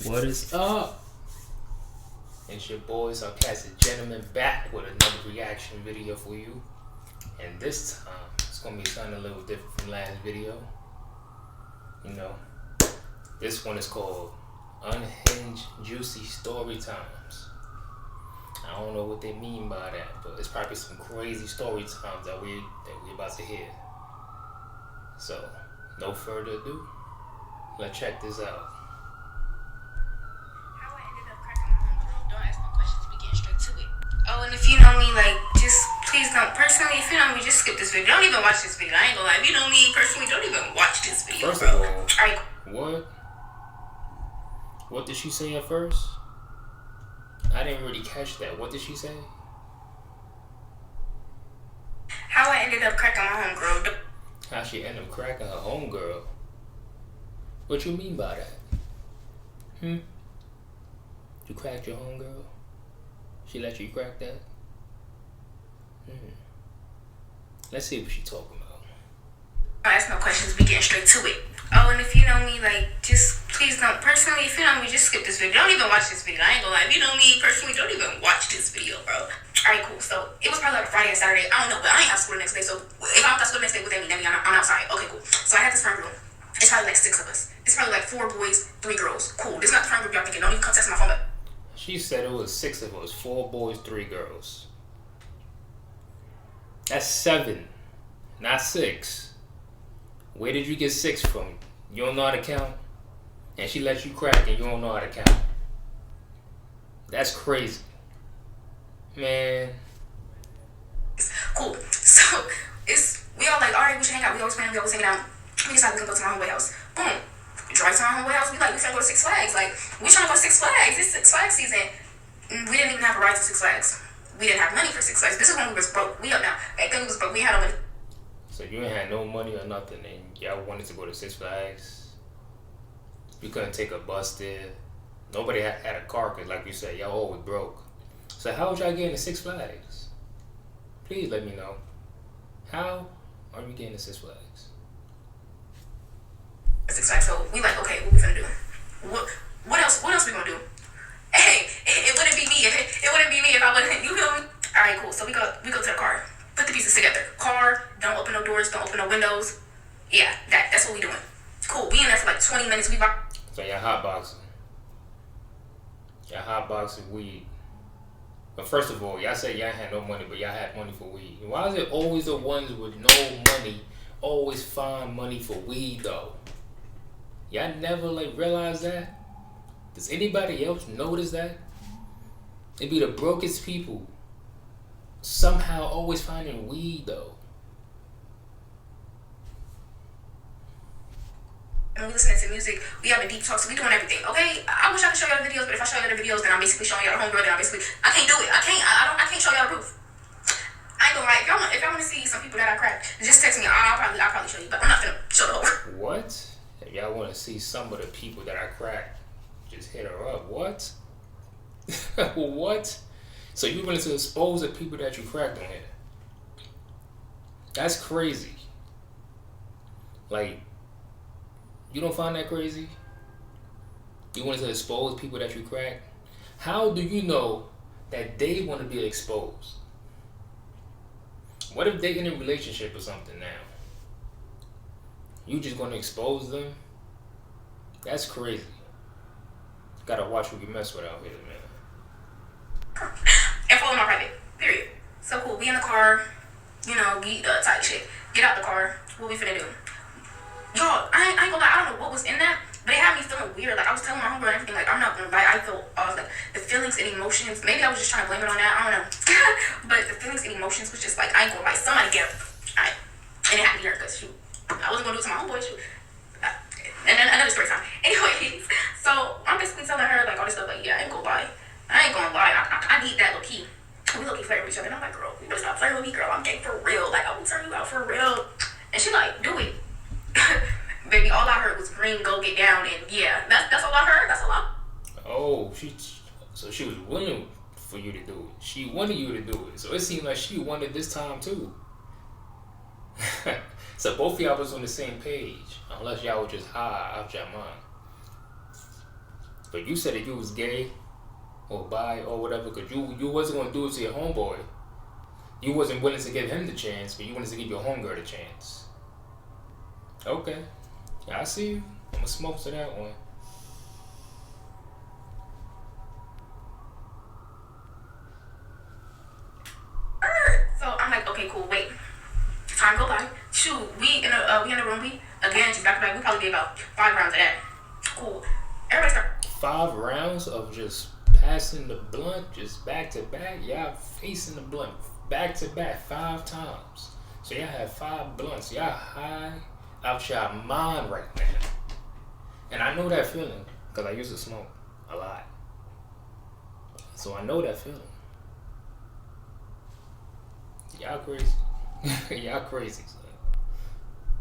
What is up? It's your boy Sarcastic Gentleman back with another reaction video for you. And this time, it's going to be something a little different from last video. You know, this one is called Unhinged Storytimes. I don't know what they mean by that, but it's probably some crazy story times that we about to hear. So, no further ado, let's check this out. Oh, and if you know me, like, just please don't, personally, if you know me, just skip this video. Don't even watch this video. I ain't gonna lie. If you know me personally, don't even watch this video, First bro. of all, Alright. What did she say at first? I didn't really catch that. What did she say? How I ended up cracking my homegirl. How she ended up cracking her homegirl? What you mean by that? You cracked your homegirl? She let you crack that? Let's see what she talking about. Don't ask no questions. We getting straight to it. Oh, and if you know me, like, just please don't, personally, if you know me, just skip this video. Don't even watch this video. I ain't gonna lie. If you know me personally, don't even watch this video, bro. Alright, cool. So it was probably like a Friday and Saturday. I don't know, but I ain't have school the next day. So if I don't have school the next day, what that mean? That mean I'm outside. Okay, cool. So I had this friend group. It's probably like 6 of us. It's probably like 4 boys, 3 girls. Cool. This is not the friend group y'all thinking. Don't even come text my phone back. She said it was 6 of us, 4 boys, 3 girls. That's 7, not 6. Where did you get 6 from? You don't know how to count? And she let you crack and you don't know how to count. That's crazy. Man. Cool. So we all like, alright, we should hang out. We always playing, we always hanging out. We decided we can go to my homeboy house. Boom. Drive to our homeboy house. We finna go to Six Flags. Like, we trying to go to Six Flags. It's Six Flags season. We didn't even have a ride to Six Flags. We didn't have money for Six Flags. This is when we was broke. We up now. Back then we was broke. We had no money. So you ain't had no money or nothing, and y'all wanted to go to Six Flags. You couldn't take a bus there. Nobody had a car, cause like you said, y'all always broke. So how would y'all get into Six Flags? Please let me know. How are you getting to Six Flags? Six Flags. So we like, okay, what we finna do? What else we gonna do? Hey, it wouldn't be me. It wouldn't be me if I wouldn't. You feel me? All right, cool. So we go to the car. Put the pieces together. Car. Don't open no doors. Don't open no windows. Yeah, that's what we doing. Cool. We in there for like 20 minutes. So y'all hotboxing. Y'all hotboxing weed. But first of all, y'all said y'all had no money, but y'all had money for weed. Why is it always the ones with no money always find money for weed though? Y'all never like realize that? Does anybody else notice that? It be the brokest people somehow always finding weed though. And we listening to music, we having deep talks, we doing everything, okay? I wish I could show y'all the videos, but if I show y'all the videos, then I'm basically showing y'all the homegirl, then I can't do it. I can't show y'all the proof. I ain't gonna lie, if y'all wanna see some people that I crack, just text me, I'll probably show you, but I'm not gonna show the whole. What? If y'all wanna see some of the people that I crack, just hit her up. What? What? So you willing to expose the people that you cracked on here? That's crazy. Like, you don't find that crazy? You want to expose people that you crack? How do you know that they want to be exposed? What if they in a relationship or something now? You just going to expose them? That's crazy. Gotta watch who you mess with out here, man. And follow my private. Period. So cool. We in the car. You know, we tight shit. Get out the car. What we finna do? Y'all, I ain't gonna lie, I don't know what was in that, but it had me feeling weird. Like, I was telling my homegirl and everything, like, I'm not gonna lie, I felt off. Like, the feelings and emotions, maybe I was just trying to blame it on that, I don't know. But the feelings and emotions was just like, I ain't gonna lie, somebody get up. Alright. And it had to be her, because shoot, I wasn't gonna do it to my homeboy, shoot. And then another story time. Anyways, so I'm basically telling her, like, all this stuff, like, yeah, I ain't gonna lie, I need that low key. We low key flirt with each other, and I'm like, girl, you better stop flirting with me, girl, I'm gay for real. Like, I will turn you out for real. And she like, do it. Baby, all I heard was green, go get down, and yeah, that's all I heard. That's all I. Oh, so she was willing for you to do it. She wanted you to do it. So it seemed like she wanted this time too. So both of y'all was on the same page, unless y'all were just high out your mind. But you said that you was gay or bi or whatever, because you wasn't gonna do it to your homeboy. You wasn't willing to give him the chance, but you wanted to give your homegirl the chance. Okay. Yeah, I see you. I'ma smoke to that one. So I'm like, okay, cool, wait. Time go by. Shoot, we in the room, we again just back to back. We probably did about 5 rounds of that. Cool. Everybody start. 5 rounds of just passing the blunt, just back to back. Y'all facing the blunt back to back 5 times. So y'all have 5 blunts. Y'all high out y'all mind right now. And I know that feeling because I used to smoke a lot. So I know that feeling. Y'all crazy. Y'all crazy, son.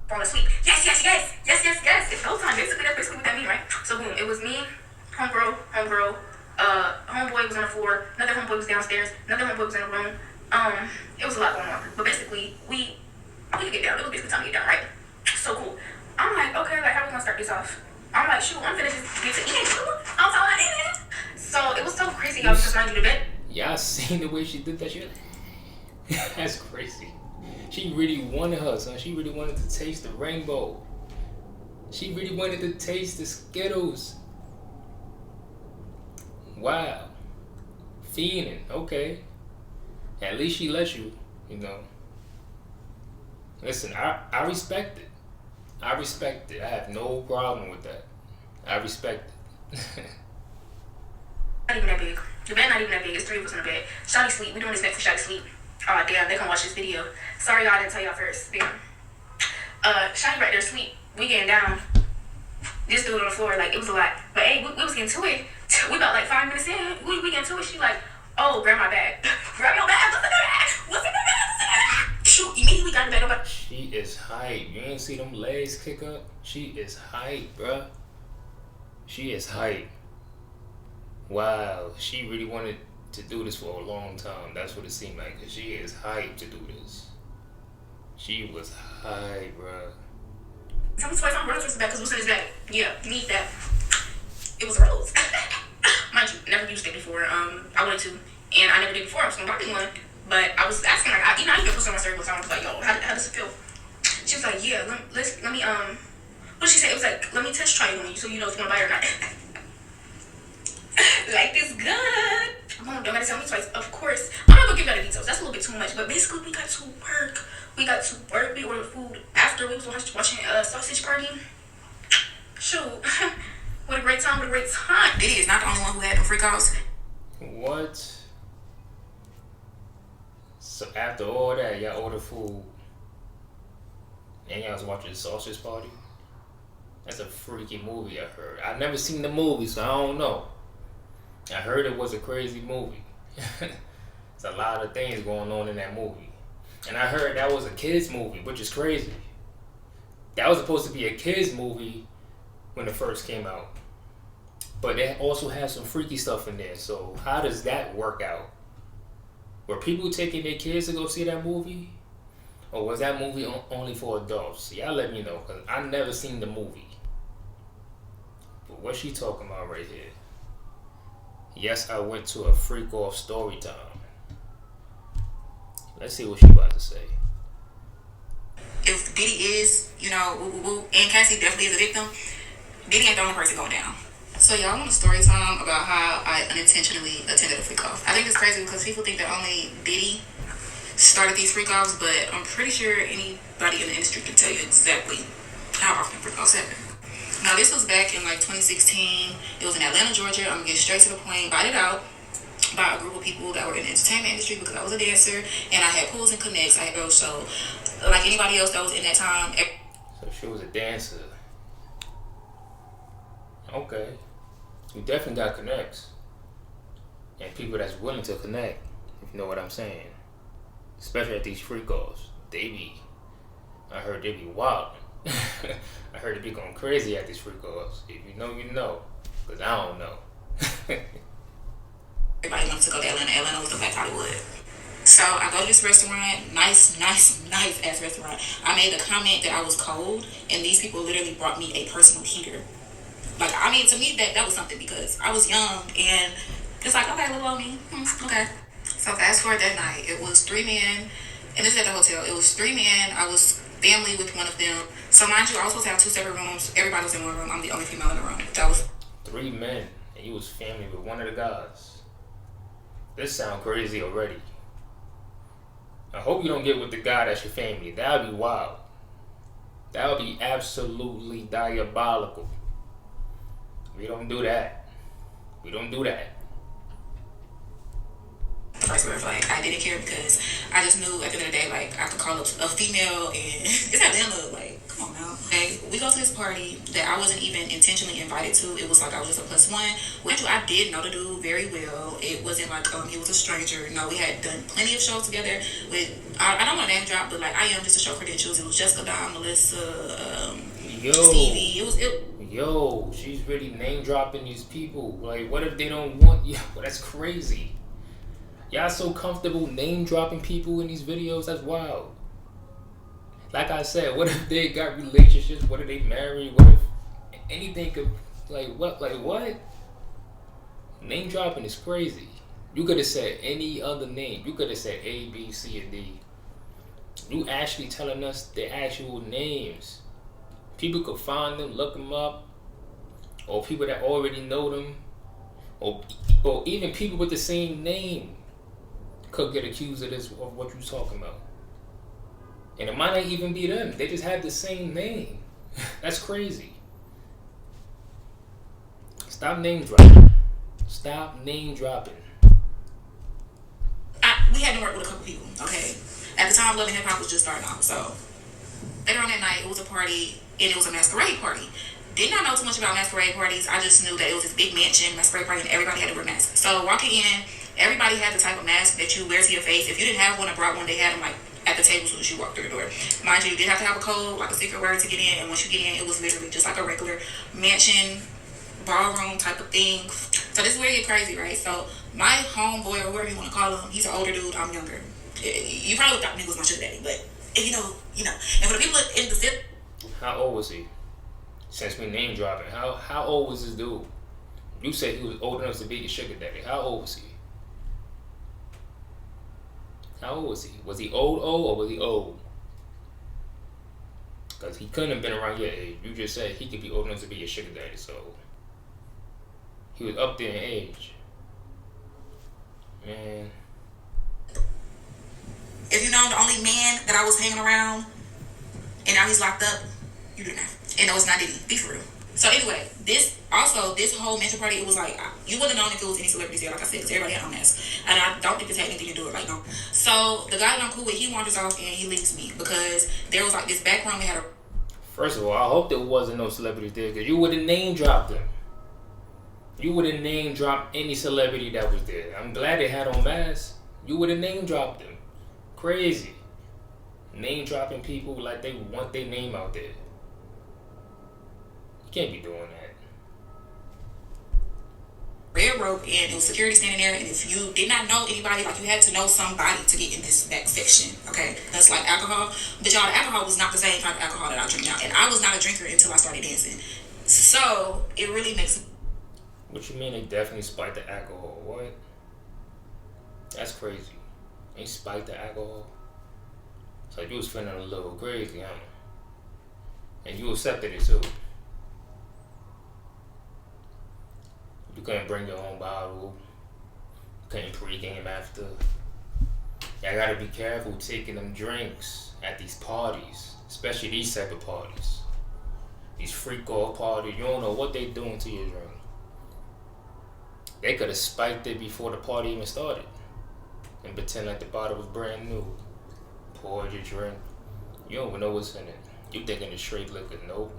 Falling asleep. Yes. It's go time. Basically, that's basically what that means, right? So boom, it was me, homegirl, homeboy was on the floor, another homeboy was downstairs, another homeboy was in the room. It was a lot going on. But basically, we could get down. It was basically time to get down, right? So cool. I'm like, okay, like how we gonna start this off? I'm like, shoot, I'm finna just get to eating too. I'm so hot. So it was so crazy, y'all, because mind you, the bed. Y'all seen the way she did that shit? That's crazy. She really wanted her, son. She really wanted to taste the rainbow. She really wanted to taste the Skittles. Wow. Fiending, okay. At least she let you, you know. Listen, I respect it. I respect it. I have no problem with that. I respect it. Not even that big. The bed not even that big. It's 3 of us in the bed. Shawty sleep. We doing this next for Shawty sleep. Oh damn, they gonna watch this video. Sorry y'all, I didn't tell y'all first. Damn. Shawty right there sleep. We getting down. This dude on the floor, like it was a lot. But hey, we was getting to it. We about like 5 minutes in. We getting to it. She like, oh, grab my bag. Grab your bag. What's in the bag? What's in the bag? Shoot, immediately got in the bag. Nobody. She is hype. You ain't see them legs kick up? She is hype, bruh. She is hype. Wow, she really wanted to do this for a long time. That's what it seemed like. Cause she is hype to do this. She was hype, bruh. Tell me twice I'm running towards the back because what's in his bag? Yeah, you need that. It was a rose. Mind you, never used it before. I wanted to, and I never did before. I was gonna buy me one, but I was asking like, I even put some on my cereal. So I was like, yo, how does it feel? She was like, yeah, let me what did she say? It was like, let me test try it on you so you know if you wanna buy it or not. Like this good. Mom, don't gotta tell me twice. Of course, I'm not gonna give y'all the details. That's a little bit too much. But basically, we got to work. We ordered food after we was watching Sausage Party. Shoot, what a great time! What a great time! Diddy is not the only one who had the freak outs. What? So after all that, y'all ordered food, and y'all was watching Sausage Party. That's a freaky movie. I heard. I've never seen the movie, so I don't know. I heard it was a crazy movie. There's a lot of things going on in that movie. And I heard that was a kid's movie, which is crazy. That was supposed to be a kid's movie when it first came out. But it also has some freaky stuff in there. So how does that work out? Were people taking their kids to go see that movie? Or was that movie only for adults? Y'all let me know, because I've never seen the movie. But what's she talking about right here? Yes, I went to a freak off story time. Let's see what she about to say. If Diddy is, and Cassie definitely is a victim, Diddy ain't the only person going down. So y'all want a story time about how I unintentionally attended a freak off. I think it's crazy because people think that only Diddy started these freak offs, but I'm pretty sure anybody in the industry can tell you exactly how often freak offs happen. Now this was back in like 2016. It was in Atlanta, Georgia. I'm gonna get straight to the point. Invited out by a group of people that were in the entertainment industry because I was a dancer and I had pools and connects. I had girls, so like anybody else that was in that time. So she was a dancer. Okay. You definitely got connects. And people that's willing to connect, if you know what I'm saying. Especially at these freak offs. I heard they be wild. I heard they be going crazy at these freak offs. If you know, you know. Because I don't know. Everybody wanted to go to Atlanta. Atlanta was the Black Hollywood. So I go to this restaurant, nice ass restaurant. I made the comment that I was cold, and these people literally brought me a personal heater. Like, I mean, to me, that was something because I was young and it's like, okay, little old me. Okay. So fast forward that night, it was 3 men, and this is at the hotel. It was 3 men. I was family with one of them. So mind you, I was supposed to have 2 separate rooms. Everybody was in one room. I'm the only female in the room. That was 3 men, and you was family with one of the guys. This sound crazy already. I hope you don't get with the guy that's your family. That would be wild. That would be absolutely diabolical. We don't do that. We don't do that. the first red flag. I didn't care because I just knew at the end of the day, like, I could call up a female and it's not them, like, come on now. Okay, we go to this party that I wasn't even intentionally invited to. It was like I was just a +1, which I did know the dude very well. It wasn't like he was a stranger. No, we had done plenty of shows together with, I don't want to name drop, but like I am just to show credentials. It was Jessica, Don, Melissa, Stevie. Yo, she's really name dropping these people. Like, what if they don't want you? Well, that's crazy. Y'all so comfortable name dropping people in these videos. That's wild. Like I said, what if they got relationships? What if they married? What if anything could, like what? Name dropping is crazy. You could have said any other name. You could have said A, B, C, and D. You actually telling us their actual names. People could find them, look them up, or people that already know them, or even people with the same name could get accused of this, of what you're talking about. And it might not even be them. They just have the same name. That's crazy. Stop name dropping. Stop name dropping. We had to work with a couple people, okay? At the time, Love and Hip Hop was just starting out, so later on that night, it was a party, and it was a masquerade party. Did not know too much about masquerade parties. I just knew that it was this big mansion masquerade party, and everybody had to wear masks. So walking in, everybody had the type of mask that you wear to your face. If you didn't have one or brought one, they had them like at the table as you walked through the door. Mind you, you did have to have a code, like a secret word to get in, and once you get in, it was literally just like a regular mansion, ballroom type of thing. So this is where you get crazy, right? So my homeboy, or whatever you want to call him, he's an older dude, I'm younger. You probably thought nigga was my sugar daddy, but you know. And for the people in the zip. How old was he? Since we name dropping, how old was this dude? You said he was old enough to be your sugar daddy. How old was he? How old was he? Was he old or was he old? Because he couldn't have been around your age. You just said he could be old enough to be your sugar daddy, so he was up there in age. Man. If you know the only man that I was hanging around, and now he's locked up, you do not. And no, it's not Diddy. Be for real. So anyway, this whole mansion party, it was like, you wouldn't have known if it was any celebrities there, like I said, because everybody had on masks. And I don't think this had anything to do with it, like, no. So the guy that I'm cool with, he wanders off and he leaves me because there was like this back room that had a... First of all, I hope there wasn't no celebrities there, because you would have name dropped them. You would have name dropped any celebrity that was there. I'm glad they had on masks. You would have name dropped them. Crazy. Name dropping people like they want their name out there. You can't be doing that. Red rope, and it was security standing there, and if you did not know anybody, like, you had to know somebody to get in this back section, okay? That's like alcohol. But y'all, the alcohol was not the same kind of alcohol that I drink now, and I was not a drinker until I started dancing. So it really makes... What you mean they definitely spiked the alcohol? What? That's crazy. They spiked the alcohol? It's like you was feeling a little crazy, huh? And you accepted it too. You couldn't bring your own bottle. You couldn't pre-game after. Y'all gotta be careful taking them drinks at these parties, especially these type of parties. These freak-off parties, you don't know what they doing to your drink. They could have spiked it before the party even started and pretend like the bottle was brand new. Poured your drink. You don't even know what's in it. You thinking it's straight liquor. Nope.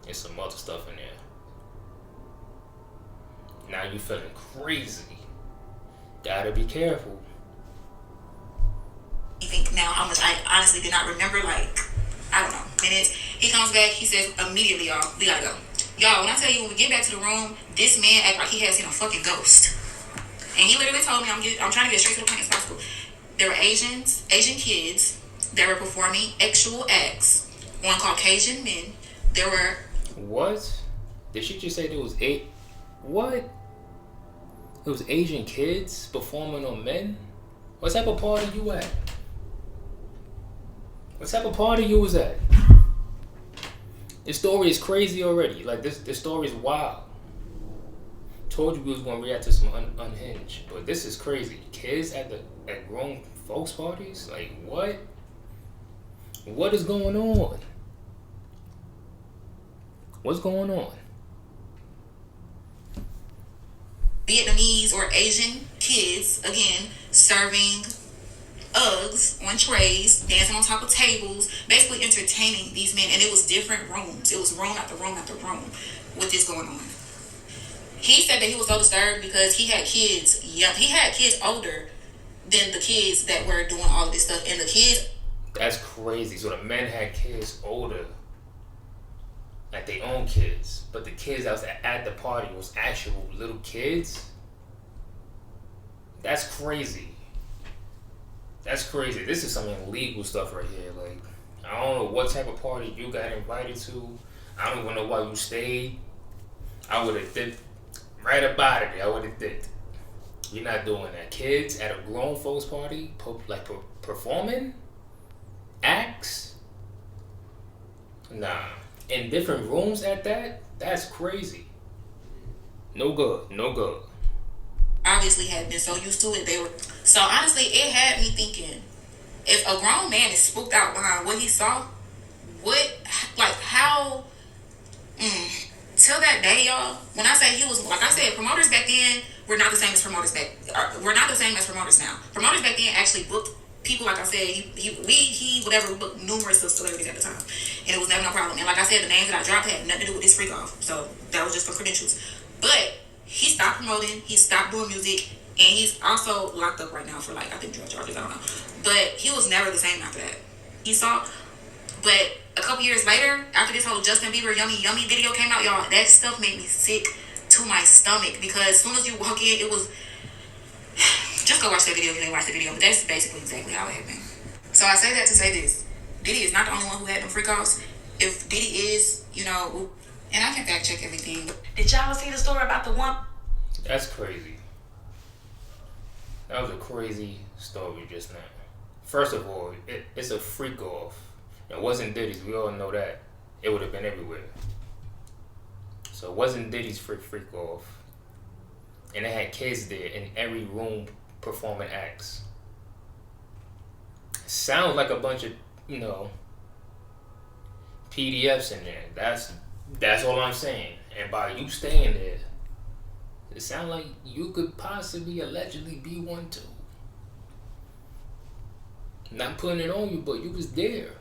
There's some other stuff in there. Now you feeling crazy. Gotta be careful. You think now how much I honestly did not remember, like, I don't know, minutes. He comes back, he says, immediately, y'all, we gotta go. Y'all, when I tell you, when we get back to the room, this man act like he has seen a fucking ghost. And he literally told me, I'm trying to get straight to the point as possible. There were Asian kids that were performing actual acts on Caucasian men. There were... What? Did she just say there was eight? What? It was Asian kids performing on men? What type of party you at? What type of party you was at? This story is crazy already. Like this story is wild. Told you we was gonna react to some unhinged, but this is crazy. Kids at grown folks parties? Like what? What is going on? What's going on? Vietnamese or Asian kids, again, serving Uggs on trays, dancing on top of tables, basically entertaining these men. And it was different rooms. It was room after room after room with this going on. He said that he was so disturbed because he had kids. Yeah, he had kids older than the kids that were doing all of this stuff. And the kids... That's crazy. So the men had kids older, like they own kids, but the kids that was at the party was actual little kids. That's crazy. That's crazy. This is some illegal stuff right here. Like, I don't know what type of party you got invited to. I don't even know why you stayed. I would have did right up out of there. I would have did. You're not doing that. Kids at a grown folks party, performing acts. Nah. In different rooms at that. That's crazy. No good. No good. Obviously had been so used to it. So honestly, it had me thinking, if a grown man is spooked out behind what he saw, how till that day, y'all, when I say he was, like I said, promoters back then were not the same as promoters we're not the same as promoters now. Promoters back then actually booked people, like I said, he booked numerous of celebrities at the time, and it was never no problem. And like I said, the names that I dropped had nothing to do with this freak off, so that was just for credentials. But he stopped promoting, he stopped doing music, and he's also locked up right now for, like, I think drug charges, I don't know. But he was never the same after that. He saw, but a couple years later, after this whole Justin Bieber Yummy Yummy video came out, y'all, that stuff made me sick to my stomach, because as soon as you walk in, it was, just go watch that video if you didn't watch the video, but that's basically exactly how it happened. So I say that to say this: Diddy is not the only one who had them freak offs. If Diddy is, and I can fact check everything. Did y'all see the story about the one? That's crazy. That was a crazy story just now. First of all, it's a freak off. It wasn't Diddy's. We all know that. It would have been everywhere. So it wasn't Diddy's freak off. And they had kids there in every room performing acts. Sounds like a bunch of, PDFs in there. That's all I'm saying. And by you staying there, it sounds like you could possibly allegedly be one too. Not putting it on you, but you was there.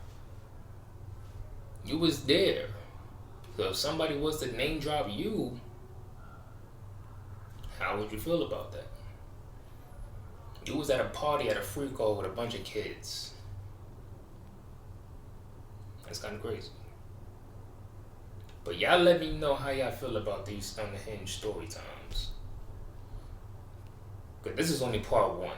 You was there. So if somebody was to name drop you, how would you feel about that? You was at a party at a freak off with a bunch of kids. That's kind of crazy. But y'all let me know how y'all feel about these Unhinged story times. Because this is only part 1.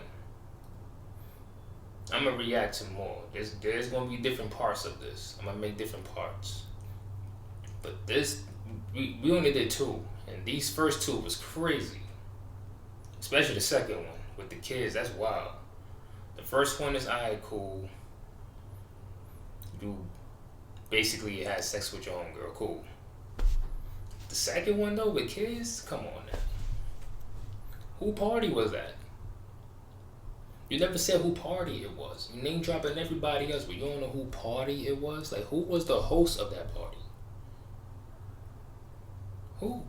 I'm going to react to more. There's going to be different parts of this. I'm going to make different parts. But this, we only did 2. And these first 2 was crazy. Especially the second one with the kids. That's wild. The first one is, alright, cool. You basically had sex with your own girl. Cool. The second one, though, with kids? Come on now. Who party was that? You never said who party it was. You name dropping everybody else, but you don't know who party it was? Like, who was the host of that party? Who?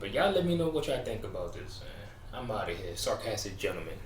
But y'all let me know what y'all think about this, man. I'm out of here. Sarcastic gentleman.